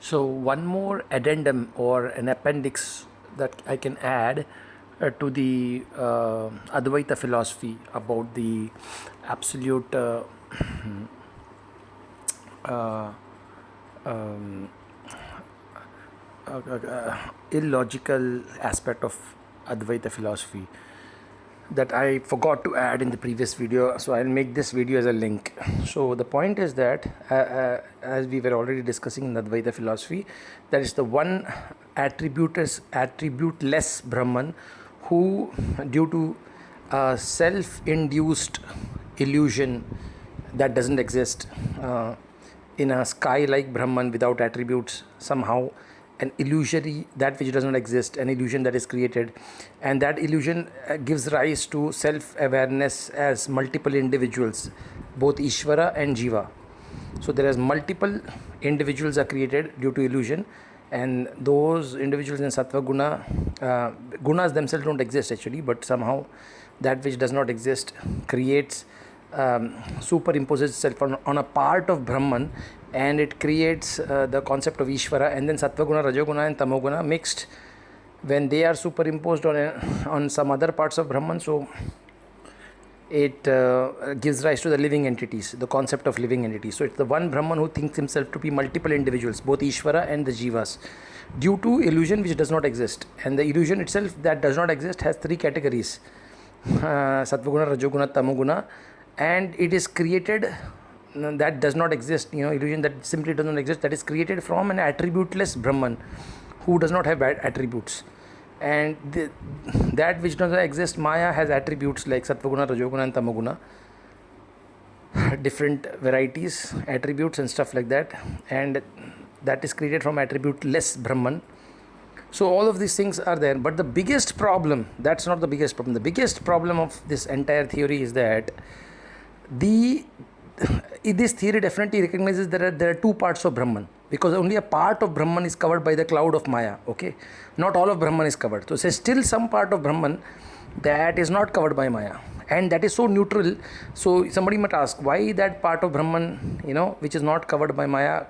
So one more addendum or an appendix that I can add to the Advaita philosophy about the absolute uh, um, illogical aspect of Advaita philosophy that I forgot to add in the previous video, so I'll make this video as a link. So the point is that as we were already discussing in the Advaita philosophy, there is the one attributeless Brahman who, due to self-induced illusion that doesn't exist, in a sky like Brahman without attributes, somehow an illusory, that which does not exist, an illusion that is created, and that illusion gives rise to self-awareness as multiple individuals, both Ishvara and Jiva. So there is multiple individuals are created due to illusion, and those individuals in Sattva Guna, gunas themselves don't exist actually, but somehow that which does not exist creates, superimposes itself on a part of Brahman, and it creates the concept of Ishvara, and then Sattva-guna, Rajoguna and Tamoguna mixed, when they are superimposed on some other parts of Brahman, so it gives rise to the living entities, the concept of living entities. So it's the one Brahman who thinks himself to be multiple individuals, both Ishvara and the Jivas, due to illusion which does not exist. And the illusion itself that does not exist has three categories: Sattva-guna, Rajoguna, Tamoguna, and it is created, that does not exist, illusion that simply does not exist, that is created from an attributeless Brahman who does not have attributes. And that which does not exist, Maya, has attributes like Sattva-guna, Rajoguna and Tamoguna, different varieties, attributes and stuff like that, and that is created from attributeless Brahman. So all of these things are there, but the biggest problem, that's not the biggest problem. The biggest problem of this entire theory is that this theory definitely recognizes there are two parts of Brahman, because only a part of Brahman is covered by the cloud of Maya. Okay, not all of Brahman is covered. So there's still some part of Brahman that is not covered by Maya, and that is so neutral. So somebody might ask, why that part of Brahman, which is not covered by Maya,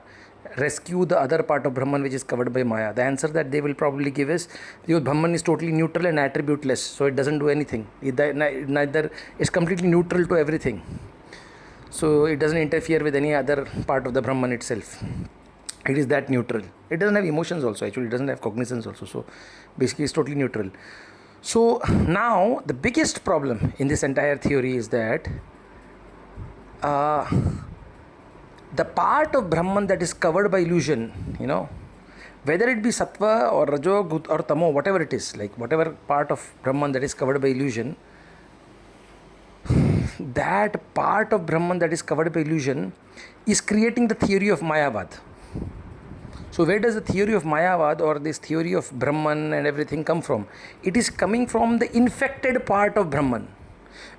rescue the other part of Brahman which is covered by Maya? The answer that they will probably give is because Brahman is totally neutral and attributeless, so it doesn't do anything. Neither it's completely neutral to everything, so it doesn't interfere with any other part of the Brahman itself. It is that neutral. It doesn't have emotions also, actually it doesn't have cognizance also, so basically it's totally neutral. So now the biggest problem in this entire theory is that the part of Brahman that is covered by illusion, whether it be Sattva or Rajog or Tamo, whatever it is, like whatever part of Brahman that is covered by illusion, that part of Brahman that is covered by illusion is creating the theory of Mayavad. So where does the theory of Mayavad or this theory of Brahman and everything come from? It is coming from the infected part of Brahman.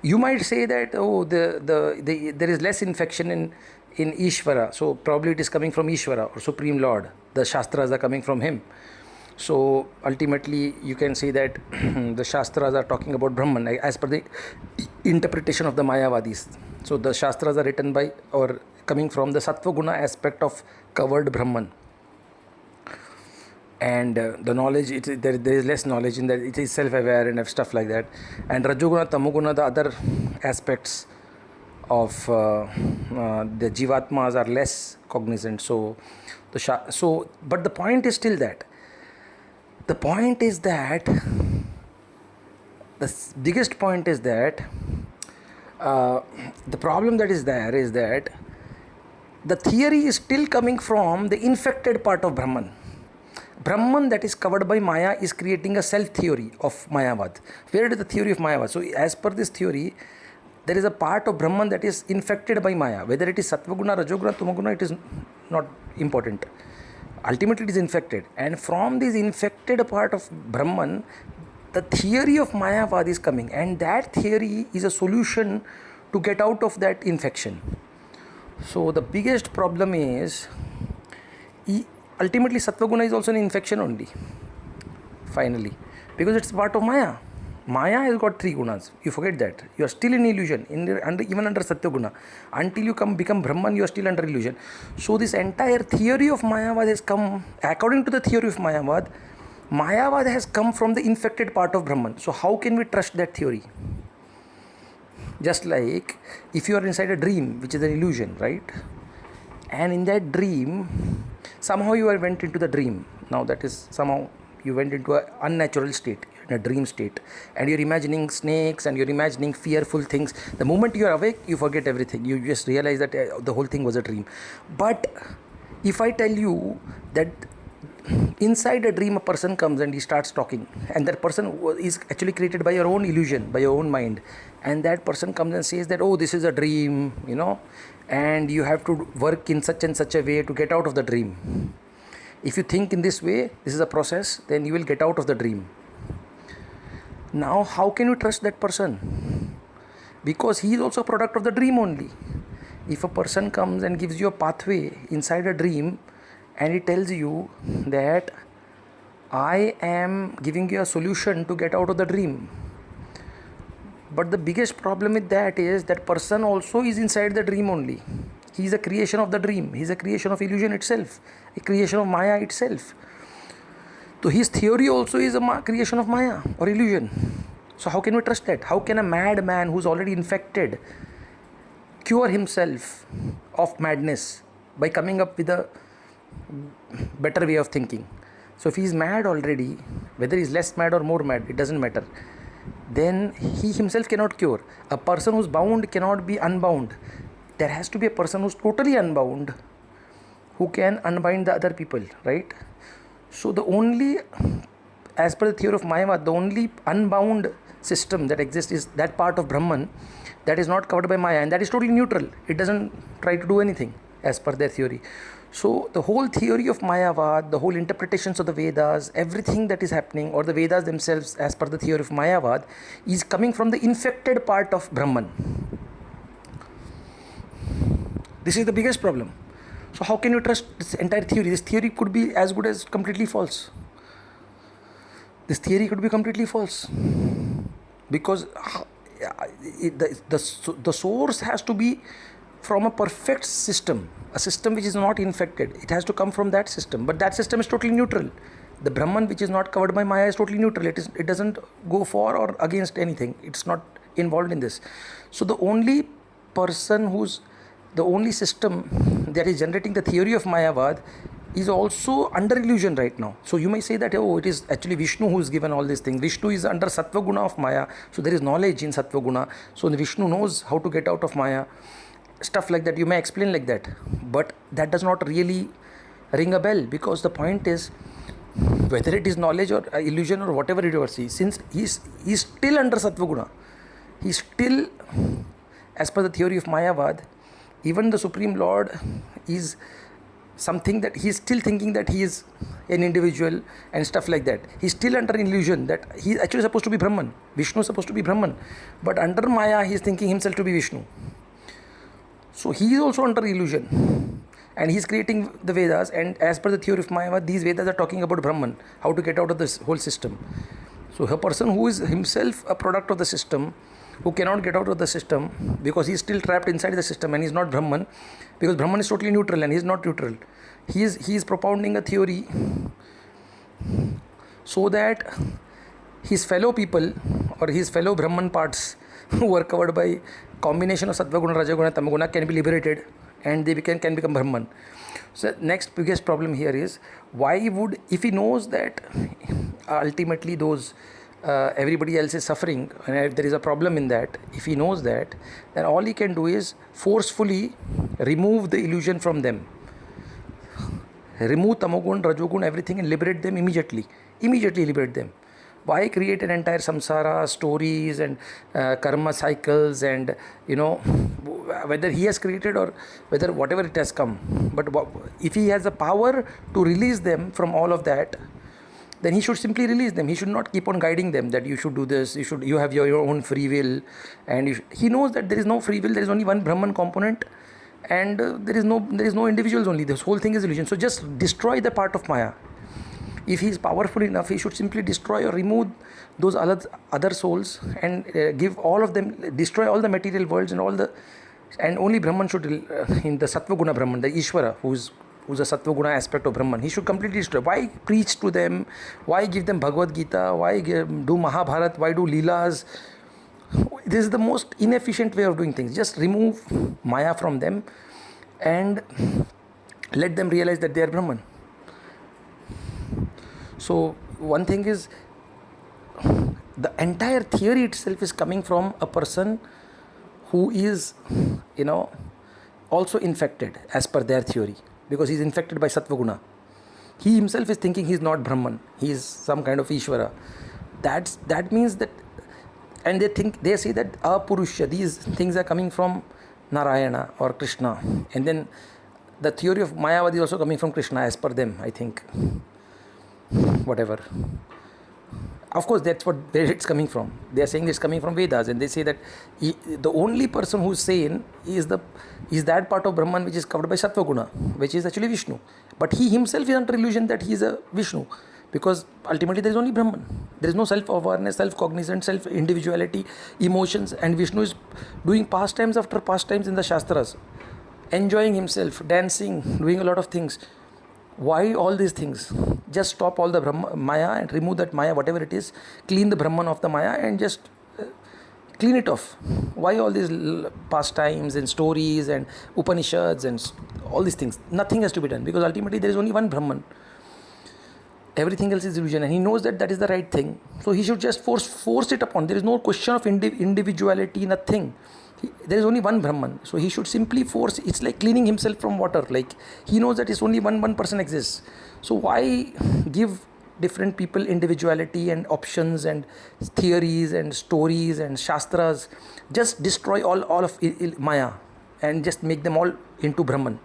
You might say that, there is less infection in Ishvara, so probably it is coming from Ishvara or Supreme Lord. The Shastras are coming from him. So ultimately you can say that the Shastras are talking about Brahman as per the interpretation of the Mayavadis. So the Shastras are written by or coming from the Sattva Guna aspect of covered Brahman. And the knowledge, there is less knowledge in that, it is self-aware and stuff like that. And Rajoguna, Tamoguna, the other aspects of the Jivatmas are less cognizant. But the point is still that. The point is that, the biggest point is that, the problem that is there is that the theory is still coming from the infected part of Brahman. Brahman that is covered by Maya is creating a self-theory of Mayavad. Where is the theory of Mayavad? So as per this theory, there is a part of Brahman that is infected by Maya. Whether it is Sattva-guna, Rajoguna, Tamoguna, it is not important. Ultimately it is infected. And from this infected part of Brahman, the theory of Mayavad is coming. And that theory is a solution to get out of that infection. So the biggest problem is, ultimately Sattva-guna is also an infection only, finally, because it's part of Maya. Maya has got 3 gunas. You forget that. You are still in illusion, even under Satya Guna. Until you become Brahman, you are still under illusion. So this entire theory of Mayavad has come, according to the theory of Mayavad has come from the infected part of Brahman. So how can we trust that theory? Just like if you are inside a dream, which is an illusion, right? And in that dream, somehow you went into the dream. Now that is somehow you went into an unnatural state, in a dream state, and you're imagining snakes and you're imagining fearful things. The moment you are awake, you forget everything. You just realize that the whole thing was a dream. But if I tell you that inside a dream a person comes and he starts talking, and that person is actually created by your own illusion, by your own mind, and that person comes and says that, oh, this is a dream, and you have to work in such and such a way to get out of the dream. If you think in this way, this is a process, then you will get out of the dream. Now how can you trust that person? Because he is also a product of the dream only. If a person comes and gives you a pathway inside a dream, and he tells you that I am giving you a solution to get out of the dream, but the biggest problem with that is that person also is inside the dream only. He is a creation of the dream. He is a creation of illusion itself, a creation of Maya itself. So his theory also is a creation of Maya or illusion. So how can we trust that? How can a mad man who's already infected cure himself of madness by coming up with a better way of thinking? So if he is mad already, whether he is less mad or more mad, it doesn't matter. Then he himself cannot cure. A person who's bound cannot be unbound. There has to be a person who's totally unbound who can unbind the other people, right? So the only, as per the theory of Mayavad, the only unbound system that exists is that part of Brahman that is not covered by Maya, and that is totally neutral. It doesn't try to do anything as per their theory. So the whole theory of Mayavad, the whole interpretations of the Vedas, everything that is happening, or the Vedas themselves as per the theory of Mayavad, is coming from the infected part of Brahman. This is the biggest problem. So how can you trust this entire theory? This theory could be as good as completely false. This theory could be completely false. Because the source has to be from a perfect system, a system which is not infected. It has to come from that system. But that system is totally neutral. The Brahman which is not covered by Maya is totally neutral. It doesn't go for or against anything. It's not involved in this. So the only system that is generating the theory of Mayavad is also under illusion right now. So you may say that, oh, it is actually Vishnu who is given all these things. Vishnu is under Sattva Guna of Maya. So there is knowledge in Sattva Guna. So Vishnu knows how to get out of Maya. Stuff like that. You may explain like that. But that does not really ring a bell, because the point is, whether it is knowledge or illusion or whatever it is, since he is still under Sattva Guna, he is still, as per the theory of Mayavad, even the Supreme Lord is something that he is still thinking that he is an individual and stuff like that. He is still under illusion that he is actually supposed to be Brahman. Vishnu is supposed to be Brahman. But under Maya, he is thinking himself to be Vishnu. So he is also under illusion. And he is creating the Vedas. And as per the theory of Mayavad, these Vedas are talking about Brahman, how to get out of this whole system. So a person who is himself a product of the system, who cannot get out of the system because he is still trapped inside the system, and he is not Brahman, because Brahman is totally neutral and he is not neutral. He is propounding a theory so that his fellow people or his fellow Brahman parts who are covered by combination of Sattva Guna, Raja Guna, Tama Guna can be liberated and they can become Brahman. So next biggest problem here is, why would, if he knows that ultimately those everybody else is suffering and if there is a problem in that, if he knows that, then all he can do is forcefully remove the illusion from them. Remove Tamogun, Rajogun, everything, and liberate them immediately. Immediately liberate them. Why create an entire samsara, stories and karma cycles, and whether he has created or whether whatever it has come. But if he has the power to release them from all of that, then he should simply release them. He should not keep on guiding them that you should do this, you have your own free will. And he knows that there is no free will, there is only one Brahman component, and there is no individuals only. This whole thing is illusion. So just destroy the part of Maya. If he is powerful enough, he should simply destroy or remove those other souls and give all of them, destroy all the material worlds and all the, and only Brahman should, in the Sattva Guna Brahman, the Ishvara, who's a Sattva Guna aspect of Brahman, he should completely destroy. Why preach to them? Why give them Bhagavad Gita? Why do Mahabharat? Why do Leelas? This is the most inefficient way of doing things. Just remove Maya from them and let them realize that they are Brahman. So one thing is, the entire theory itself is coming from a person who is, also infected as per their theory, because he is infected by Sattva Guna. He himself is thinking he is not Brahman, he is some kind of Ishvara. That means that, and they say that Apurusha, these things are coming from Narayana or Krishna, and then the theory of Mayavadi is also coming from Krishna as per them, I think. Whatever. Of course, that's where it's coming from. They are saying it's coming from Vedas, and they say that the only person who is sane is that part of Brahman which is covered by Sattva Guna, which is actually Vishnu. But he himself is under illusion that he is a Vishnu, because ultimately there is only Brahman. There is no self-awareness, self-cognizance, self-individuality, emotions, and Vishnu is doing pastimes after pastimes in the Shastras, enjoying himself, dancing, doing a lot of things. Why all these things? Just stop all the Maya and remove that Maya, whatever it is, clean the Brahman of the Maya and just clean it off. Why all these pastimes and stories and Upanishads and all these things? Nothing has to be done, because ultimately there is only one Brahman. Everything else is illusion, and he knows that is the right thing. So he should just force it upon. There is no question of individuality, nothing. There is only one Brahman. So he should simply force. It's like cleaning himself from water. Like he knows that it's only one person exists. So why give different people individuality and options and theories and stories and shastras? Just destroy all of Maya and just make them all into Brahman.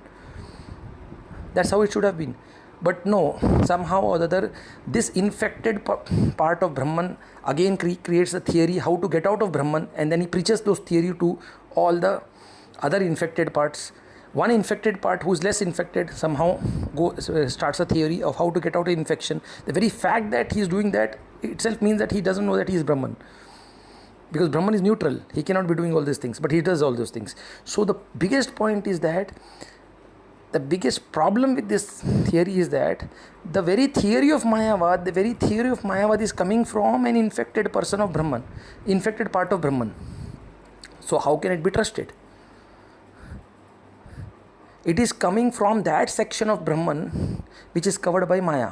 That's how it should have been. But no, somehow or the other, this infected part of Brahman again creates a theory how to get out of Brahman, and then he preaches those theory to all the other infected parts. One infected part who is less infected somehow starts a theory of how to get out of infection. The very fact that he is doing that itself means that he doesn't know that he is Brahman, because Brahman is neutral. He cannot be doing all these things, but he does all those things. So the biggest point is that the biggest problem with this theory is that the very theory of Mayavad is coming from an infected person of Brahman, infected part of Brahman. So how can it be trusted? It is coming from that section of Brahman which is covered by Maya.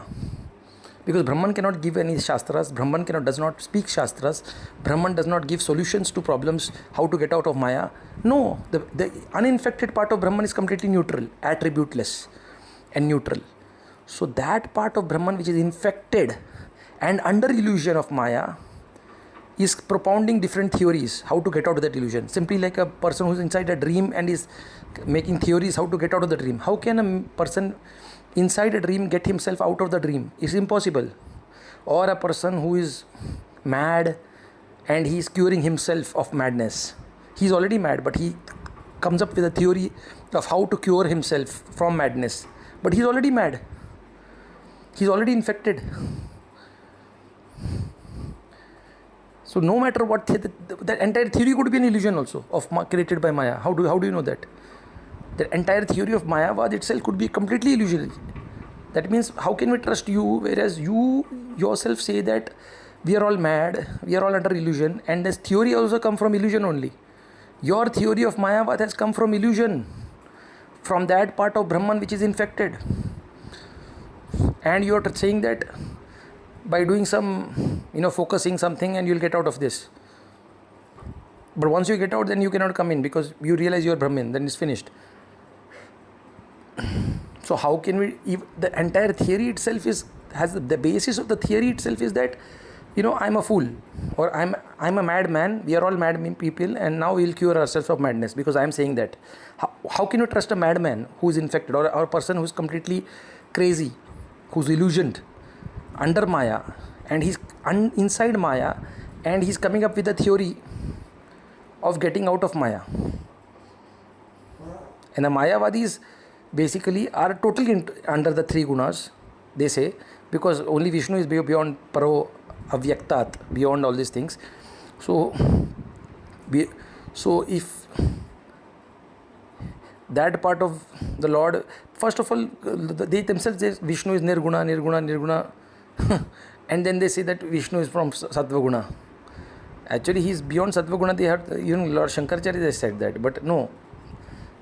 Because Brahman cannot give any Shastras, Brahman does not speak Shastras, Brahman does not give solutions to problems, how to get out of Maya. No, the uninfected part of Brahman is completely neutral, attributeless and neutral. So that part of Brahman which is infected and under illusion of Maya is propounding different theories how to get out of that illusion. Simply like a person who is inside a dream and is making theories how to get out of the dream. How can a person inside a dream get himself out of the dream? It's impossible. Or a person who is mad and he is curing himself of madness. He is already mad, but he comes up with a theory of how to cure himself from madness. But he is already mad. He is already infected. So no matter what, that entire theory could be an illusion also created by Maya. How do you know that? The entire theory of Mayavad itself could be completely illusionary. That means how can we trust you, whereas you yourself say that we are all mad, we are all under illusion, and this theory also come from illusion only. Your theory of Mayavad has come from illusion, from that part of Brahman which is infected. And you are saying that by doing some, focusing something and you will get out of this. But once you get out, then you cannot come in because you realize you are Brahmin, then it's finished. So how can we, the entire theory itself has the basis of the theory itself is that, I'm a fool or I'm a madman, we are all mad people, and now we'll cure ourselves of madness because I'm saying that. How can you trust a madman who is infected or a person who is completely crazy, who's illusioned under Maya, and he's inside Maya, and he's coming up with a theory of getting out of Maya? And the Mayavadis basically are totally under the three gunas, they say, because only Vishnu is beyond Paro Avyaktat, beyond all these things. So, if that part of the Lord, first of all, they themselves say Vishnu is Nirguna, Nirguna, Nirguna, and then they say that Vishnu is from Sattva Guna. Actually, he is beyond Sattva Guna. They have, Lord Shankaracharya has said that, but no.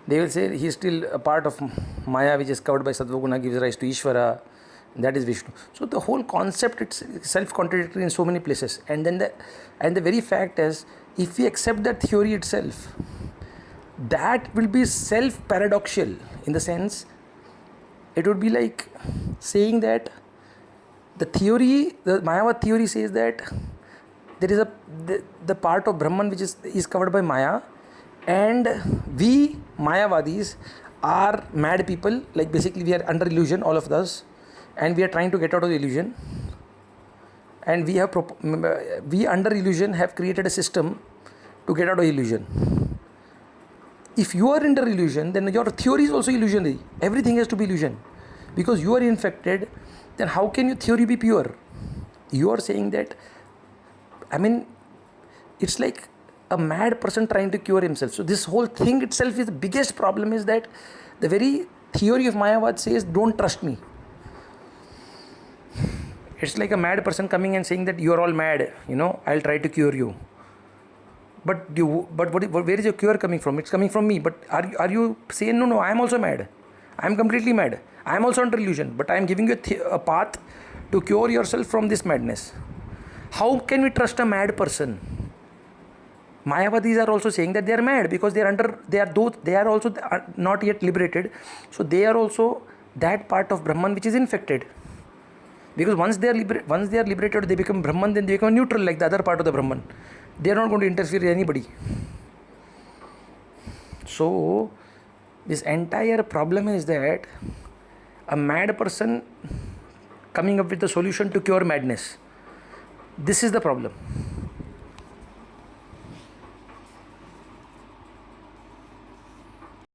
They will say he is still a part of Maya, which is covered by Sattva Guna, gives rise to Ishvara. That is Vishnu. So the whole concept, it's self-contradictory in so many places. And then the very fact is, if we accept that theory itself, that will be self-paradoxical, in the sense, it would be like saying that the Mayavad theory says that there is the part of Brahman which is covered by Maya, and we Mayavadis are mad people, like basically we are under illusion, all of us, and we are trying to get out of the illusion, and we under illusion have created a system to get out of illusion. If you are under illusion, then your theory is also illusionary. Everything has to be illusion, because you are infected. Then how can your theory be pure? You are saying that, it's like a mad person trying to cure himself. So this whole thing itself is the biggest problem, is that the very theory of Mayavad says, don't trust me. It's like a mad person coming and saying that you are all mad, I'll try to cure you. But where is your cure coming from? It's coming from me. But are you saying, no, I am also mad. I am completely mad. I am also under illusion. But I am giving you a path to cure yourself from this madness. How can we trust a mad person? Mayavadis are also saying that they are mad because they are also not yet liberated. So they are also that part of Brahman which is infected. Because once they are liberated, they become Brahman, then they become neutral like the other part of the Brahman. They are not going to interfere with anybody. So this entire problem is that a mad person coming up with a solution to cure madness. This is the problem.